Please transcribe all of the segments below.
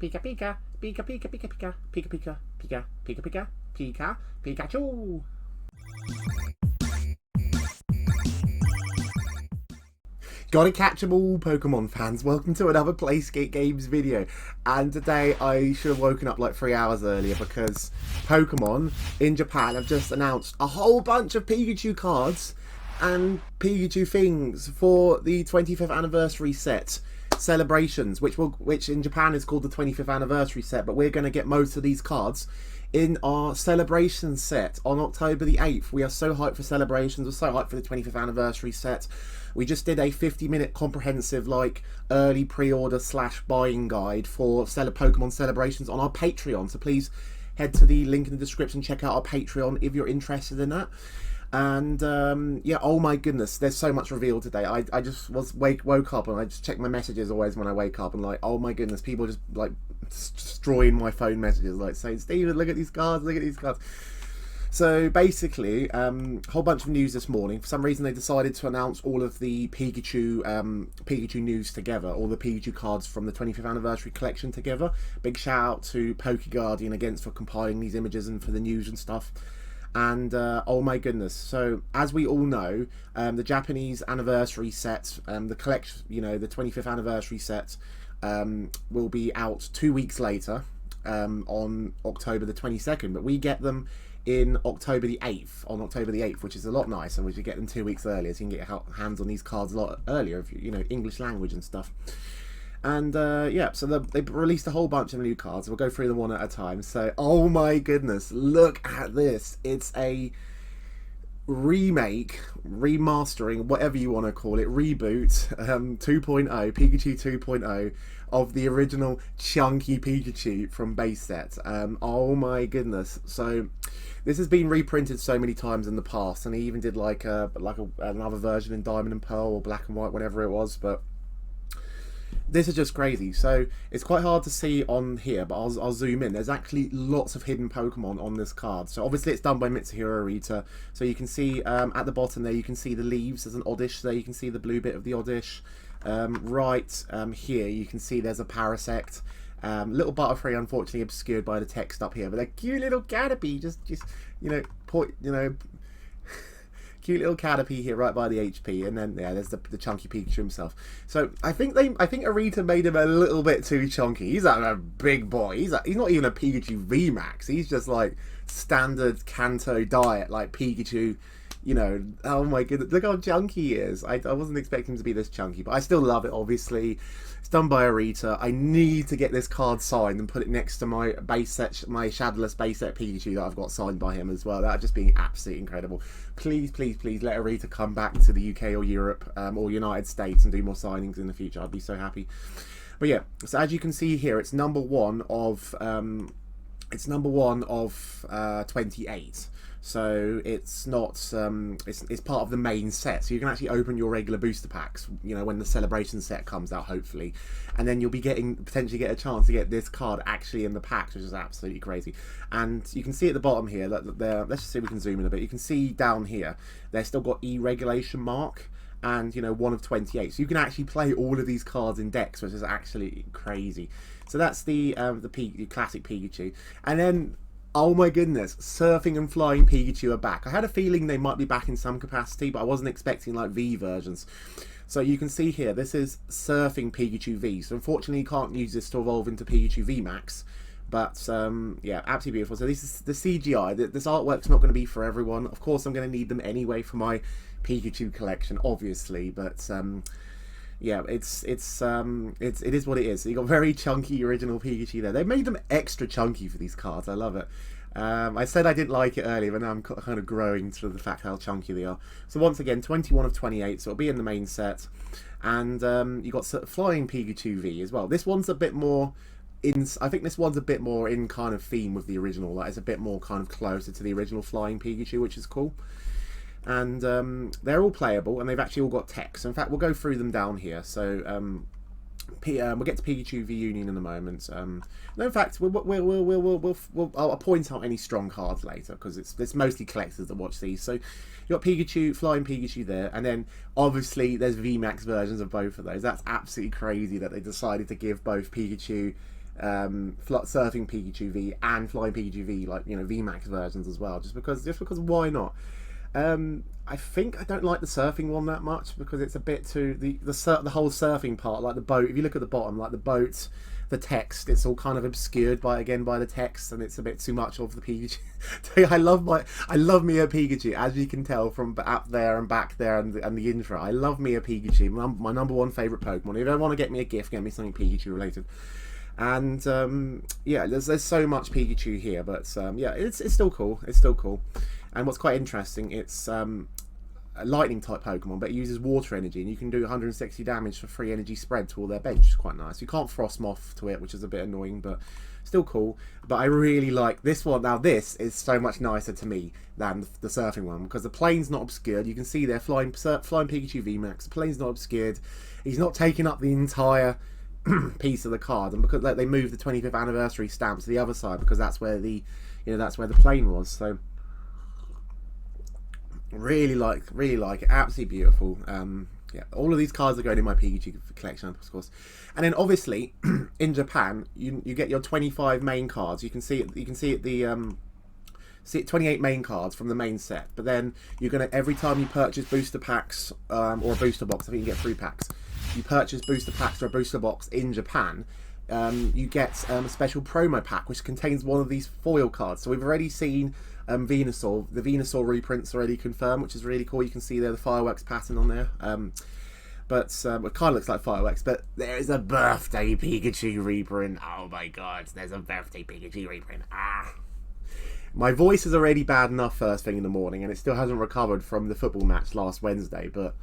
Pika Pika, Pika Pika Pika Pika, Pika Pika, Pika Pika Pika, Pika, Pikachu. Gotta catch 'em all, Pokemon fans. Welcome to another PlaySkape Games video. And today I should have woken up like 3 hours earlier because Pokemon in Japan have just announced a whole bunch of Pikachu cards and Pikachu things for the 25th anniversary set celebrations, which in Japan is called the 25th anniversary set, but we're going to get most of these cards in our celebration set on October the 8th. We are so hyped for celebrations. We're so hyped for the 25th anniversary set. We just did a 50-minute comprehensive like early pre-order / buying guide for Pokemon celebrations on our Patreon. So please head to the link in the description, check out our Patreon if you're interested in that. And yeah, oh my goodness, there's so much revealed today. I just woke up and I just check my messages always when I wake up and like, oh my goodness, people just like destroying my phone messages, like saying, Steven, look at these cards, look at these cards. So basically, whole bunch of news this morning. For some reason, they decided to announce all of the Pikachu news together, all the Pikachu cards from the 25th anniversary collection together. Big shout out to PokeGuardian again for compiling these images and for the news and stuff. And oh my goodness, so as we all know, the Japanese anniversary set, the collection, you know, the 25th anniversary set will be out 2 weeks later on October the 22nd, but we get them in October the 8th, on October the 8th, which is a lot nicer. We should get them 2 weeks earlier, so you can get your hands on these cards a lot earlier, if you know, English language and stuff. And yeah, so they released a whole bunch of new cards. We'll go through them one at a time. So, oh my goodness, look at this. It's a remake, remastering, whatever you want to call it, reboot 2.0, Pikachu 2.0 of the original chunky Pikachu from Base Set. Oh my goodness. So this has been reprinted so many times in the past, and he even did like another version in Diamond and Pearl or Black and White, whatever it was, but this is just crazy. So it's quite hard to see on here, but I'll zoom in. There's actually lots of hidden Pokemon on this card. So obviously it's done by Mitsuhiro Arita. So you can see at the bottom there, you can see the leaves. There's an Oddish there. You can see the blue bit of the Oddish. Right here, you can see there's a Parasect. Little Butterfree, unfortunately obscured by the text up here, but a cute little Caterpie. Just cute little Caterpie here right by the HP, and then yeah, there's the chunky Pikachu himself. So I think Arita made him a little bit too chunky. He's a big boy. He's not even a Pikachu V Max. He's just like standard Kanto diet, like Pikachu. You know, oh my goodness, look how chunky he is. I wasn't expecting him to be this chunky, but I still love it, obviously. It's done by Arita. I need to get this card signed and put it next to my my Shadowless Base Set Pikachu that I've got signed by him as well. That would just be absolutely incredible. Please, please, please let Arita come back to the UK or Europe or United States and do more signings in the future. I'd be so happy. But yeah, so as you can see here, it's number one of 28. So it's not it's part of the main set, so you can actually open your regular booster packs, you know, when the celebration set comes out, hopefully, and then you'll be potentially get a chance to get this card actually in the packs, which is absolutely crazy. And you can see at the bottom here that let's just see if we can zoom in a bit. You can see down here they've still got E-regulation mark and, you know, 1 of 28, so you can actually play all of these cards in decks, which is actually crazy. So that's the classic Pikachu. And then, oh my goodness, Surfing and Flying Pikachu are back. I had a feeling they might be back in some capacity, but I wasn't expecting like V versions. So you can see here, this is Surfing Pikachu V. So unfortunately you can't use this to evolve into Pikachu V Max. But yeah, absolutely beautiful. So this is the CGI. This artwork's not going to be for everyone. Of course I'm going to need them anyway for my Pikachu collection, obviously. But yeah, it is what it is. So you got very chunky original Pikachu there. They made them extra chunky for these cards. I love it. I said I didn't like it earlier, but now I'm kind of growing to the fact how chunky they are. So once again, 21 of 28, so it'll be in the main set. And you got Flying Pikachu V as well. This one's a bit more I think this one's a bit more in kind of theme with the original. Like, it's a bit more kind of closer to the original Flying Pikachu, which is cool. And they're all playable, and they've actually all got text. So in fact, we'll go through them down here. So we'll get to Pikachu V-Union in a moment. No, in fact, I'll point out any strong cards later, because it's mostly collectors that watch these. So you got Pikachu, Flying Pikachu there, and then obviously there's VMAX versions of both of those. That's absolutely crazy that they decided to give both Pikachu Surfing Pikachu V and Flying Pikachu V, like, you know, VMAX versions as well, just because why not? I think I don't like the surfing one that much because it's a bit too the whole surfing part, like the boat. If you look at the bottom, like the boat, the text, it's all kind of obscured by the text, and it's a bit too much of the Pikachu. I love me a Pikachu, as you can tell from up there and back there and the intro. I love me a Pikachu. My number one favorite Pokemon. If you don't want to get me a gift, get me something Pikachu related. And yeah, there's so much Pikachu here, but yeah, it's still cool. It's still cool. And what's quite interesting, it's a lightning type Pokemon, but it uses water energy, and you can do 160 damage for free energy spread to all their bench, which is quite nice. You can't Frost Moth to it, which is a bit annoying, but still cool. But I really like this one. Now this is so much nicer to me than the surfing one, because the plane's not obscured. You can see there flying Pikachu VMAX. The plane's not obscured. He's not taking up the entire piece of the card, and because they moved the 25th anniversary stamp to the other side, because that's where the plane was. So really like it, absolutely beautiful. Yeah, all of these cards are going in my Pikachu collection, of course. And then obviously in Japan, you get your 25 main cards. You can see it 28 main cards from the main set. But then you're gonna, every time you purchase booster packs or a booster box, I think you get 3 packs. You purchase booster packs or a booster box in Japan, you get a special promo pack which contains one of these foil cards. So we've already seen Venusaur. The Venusaur reprints already confirmed, which is really cool. You can see there the fireworks pattern on there. But it kind of looks like fireworks. But there is a birthday Pikachu reprint. Oh my god, there's a birthday Pikachu reprint. Ah. My voice is already bad enough first thing in the morning, and it still hasn't recovered from the football match last Wednesday. But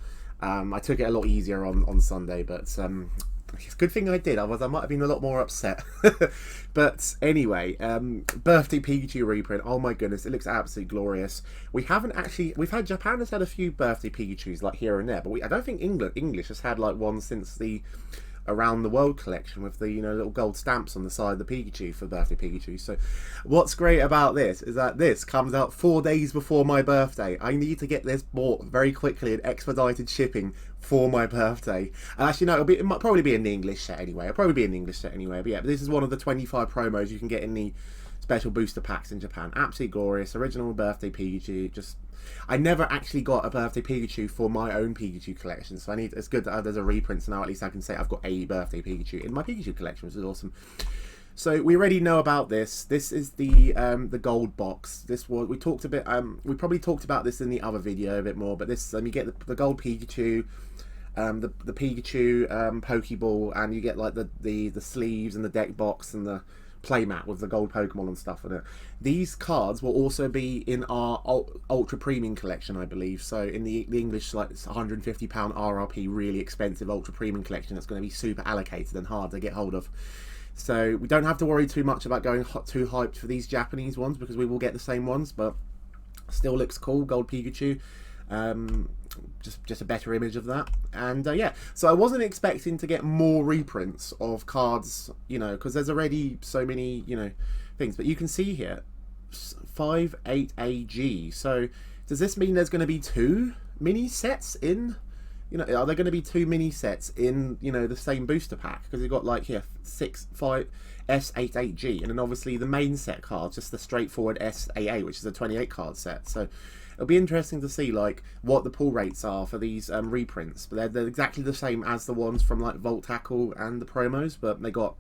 I took it a lot easier on Sunday. But it's a good thing I did, otherwise I might have been a lot more upset. But anyway, birthday Pikachu reprint. Oh my goodness, it looks absolutely glorious. Japan has had a few birthday Pikachus like here and there, but I don't think English has had like one since the Around the World collection with the, you know, little gold stamps on the side of the Pikachu for birthday Pikachu. So what's great about this is that this comes out 4 days before my birthday. I need to get this bought very quickly in expedited shipping for my birthday. And actually no, it might probably be in the English set anyway. But yeah, this is one of the 25 promos you can get in the special booster packs in Japan. Absolutely glorious. Original birthday Pikachu. Just, I never actually got a birthday Pikachu for my own Pikachu collection, so it's good that there's a reprint, so now at least I can say I've got a birthday Pikachu in my Pikachu collection, which is awesome. So we already know about this. This is the gold box. This was, we talked a bit. We probably talked about this in the other video a bit more, but this you get the gold Pikachu, the Pikachu Pokeball, and you get like the sleeves and the deck box and the playmat with the gold Pokemon and stuff in it. These cards will also be in our ultra premium collection, I believe. So in the English, like, it's £150 RRP, really expensive ultra premium collection that's going to be super allocated and hard to get hold of. So we don't have to worry too much about going too hyped for these Japanese ones, because we will get the same ones, but still looks cool. Gold Pikachu. Just a better image of that. And yeah, so I wasn't expecting to get more reprints of cards, you know, because there's already so many, you know, things. But you can see here 58AG. So does this mean there's going to be 2 mini sets in, you know, are there going to be 2 mini sets in, you know, the same booster pack? Because you've got like here S88G, and then obviously the main set cards, just the straightforward S88, which is a 28 card set. So it'll be interesting to see like what the pull rates are for these reprints. But they're exactly the same as the ones from like Volt Tackle and the promos, but they got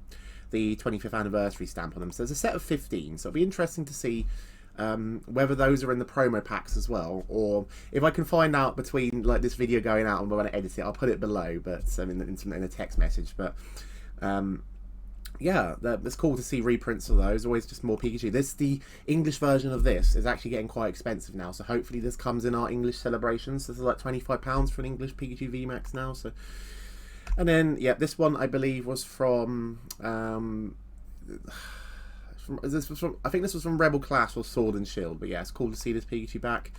the 25th anniversary stamp on them. So there's a set of 15. So it'll be interesting to see whether those are in the promo packs as well, or if I can find out between like this video going out and when I edit it, I'll put it below, but in a text message. But yeah, it's cool to see reprints of those. Always just more Pikachu. The English version of this is actually getting quite expensive now, so hopefully this comes in our English celebrations. This is like £25 for an English Pikachu VMAX now. So, and then yeah, this one I believe was from I think this was from Rebel Clash or Sword and Shield. But yeah, it's cool to see this Pikachu back.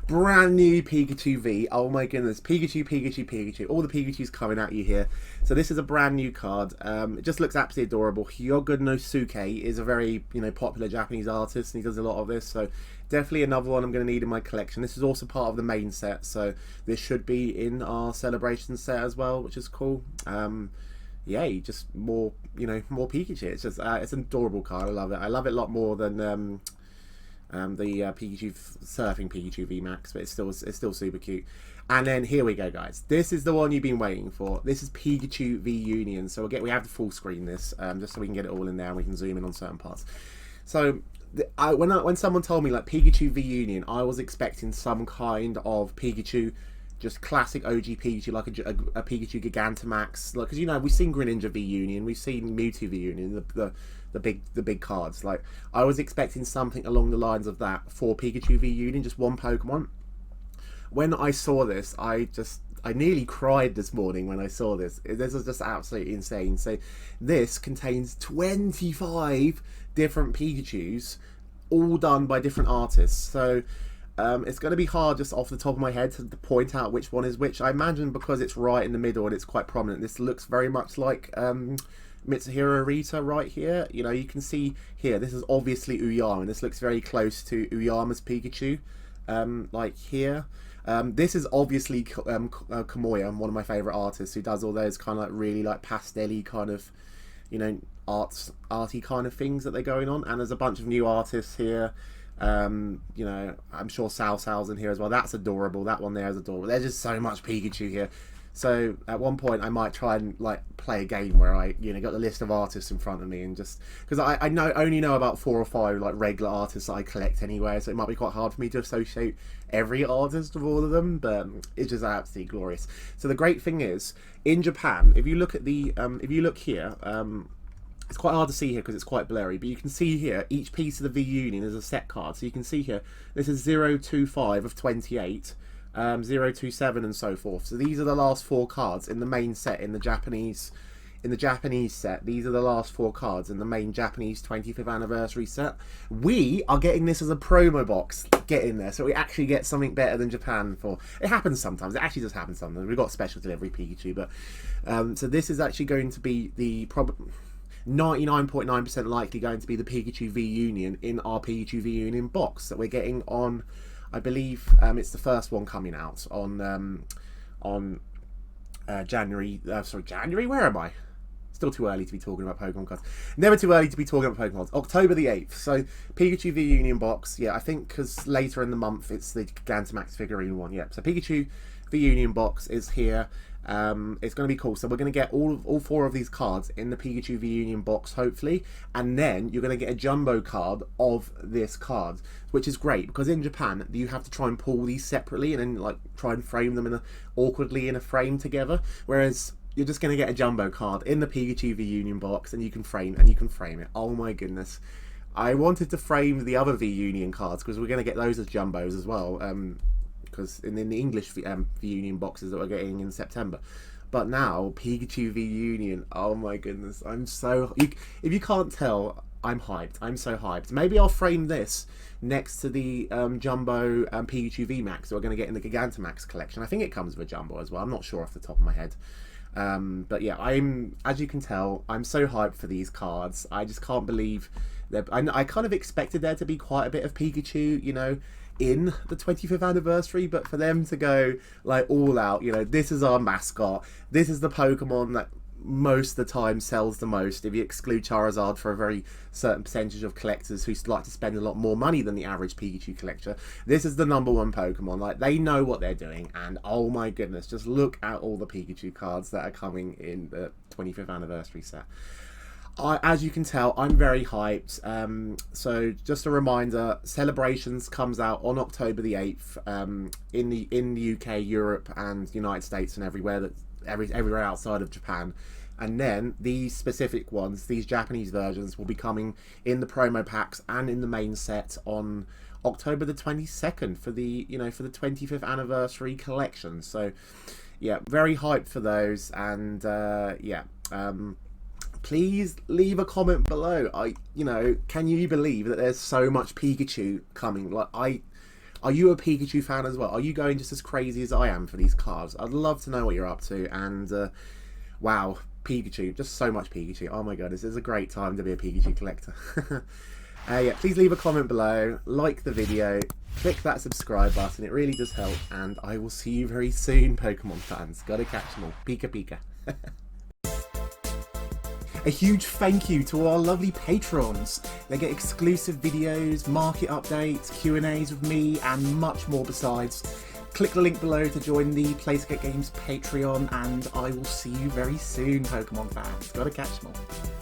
Brand new Pikachu V. Oh my goodness. Pikachu. All the Pikachus coming at you here. So this is a brand new card. It just looks absolutely adorable. Hyogo is a very, you know, popular Japanese artist, and he does a lot of this. So definitely another one I'm going to need in my collection. This is also part of the main set, so this should be in our celebration set as well, which is cool. yay, just more, you know, more Pikachu. It's just it's an adorable card. I love it. I love it a lot more than the Surfing Pikachu V Max, but it's still super cute. And then here we go, guys. This is the one you've been waiting for. This is Pikachu V-Union. So we have to full screen this just so we can get it all in there and we can zoom in on certain parts. So when someone told me like Pikachu V-Union, I was expecting some kind of Pikachu, just classic OG Pikachu, like a Pikachu Gigantamax. Like, because you know we've seen Greninja V-Union, we've seen Mewtwo V-Union, the big cards. Like, I was expecting something along the lines of that for Pikachu V-Union, just one Pokemon. When I saw this, I nearly cried this morning when I saw this. This was just absolutely insane. So this contains 25 different Pikachus, all done by different artists. So it's going to be hard just off the top of my head to point out which one is which. I imagine because it's right in the middle and it's quite prominent, this looks very much like Mitsuhiro Arita right here. You know, you can see here, this is obviously Uyama, and this looks very close to Uyama's Pikachu, like here. This is obviously Kamoya, one of my favourite artists, who does all those kind of like really like pastel-y kind of, you know, arty kind of things that they're going on. And there's a bunch of new artists here. You know, I'm sure Sal's in here as well. That's adorable. That one there is adorable. There's just so much Pikachu here. So at one point I might try and like play a game where I, you know, got the list of artists in front of me, and just because I only know about 4 or 5 like regular artists that I collect anyway, so it might be quite hard for me to associate every artist of all of them, but it's just absolutely glorious. So the great thing is, in Japan, if you look at the if you look here, it's quite hard to see here because it's quite blurry, but you can see here each piece of the V-Union is a set card. So you can see here this is 025 of 28, 027 and so forth. So these are the last 4 cards in the main set, in the Japanese set. These are the last 4 cards in the main Japanese 25th anniversary set. We are getting this as a promo box. Get in there, so we actually get something better than Japan for. It happens sometimes. It actually does happen sometimes. We've got special delivery Pikachu, but so this is actually going to be the 99.9% likely going to be the Pikachu V-Union in our Pikachu V-Union box that we're getting on. I believe it's the first one coming out on January. January. Where am I? Still too early to be talking about Pokemon cards. Never too early to be talking about Pokemon cards. October the 8th. So Pikachu V-Union box. Yeah, I think because later in the month it's the Gigantamax figurine one. Yeah. So Pikachu V-Union box is here. It's going to be cool. So we're going to get all 4 of these cards in the Pikachu V-Union box, hopefully, and then you're going to get a jumbo card of this card, which is great because in Japan you have to try and pull these separately and then like try and frame them awkwardly in a frame together, whereas you're just going to get a jumbo card in the Pikachu V-Union box and you can frame it. Oh my goodness. I wanted to frame the other V-Union cards because we're going to get those as jumbos as well. Because in the English V-Union boxes that we're getting in September. But now, Pikachu V-Union, oh my goodness, I'm so... If you can't tell, I'm hyped. I'm so hyped. Maybe I'll frame this next to the Jumbo Pikachu V-Max that we're going to get in the Gigantamax collection. I think it comes with a Jumbo as well. I'm not sure off the top of my head. But yeah, as you can tell, I'm so hyped for these cards. I just can't believe... I kind of expected there to be quite a bit of Pikachu, you know, in the 25th anniversary, but for them to go like all out, you know, this is our mascot, this is the Pokemon that most of the time sells the most, if you exclude Charizard for a very certain percentage of collectors who like to spend a lot more money than the average Pikachu collector. This is the #1 Pokemon. Like, they know what they're doing, and oh my goodness, just look at all the Pikachu cards that are coming in the 25th anniversary set. As you can tell, I'm very hyped. So just a reminder, Celebrations comes out on October the 8th in the UK, Europe, and United States, and everywhere outside of Japan. And then these specific ones, these Japanese versions, will be coming in the promo packs and in the main set on October the 22nd for the 25th anniversary collection. So yeah, very hyped for those, and please leave a comment below. Can you believe that there's so much Pikachu coming? Like, are you a Pikachu fan as well? Are you going just as crazy as I am for these cards? I'd love to know what you're up to. And wow, Pikachu, just so much Pikachu. Oh my god, this is a great time to be a Pikachu collector. Yeah, please leave a comment below, like the video, click that subscribe button. It really does help. And I will see you very soon, Pokemon fans. Gotta catch them all. Pika Pika. A huge thank you to our lovely patrons. They get exclusive videos, market updates, Q&As with me, and much more besides. Click the link below to join the PlaySkape Games Patreon, and I will see you very soon, Pokemon fans. Gotta catch them all.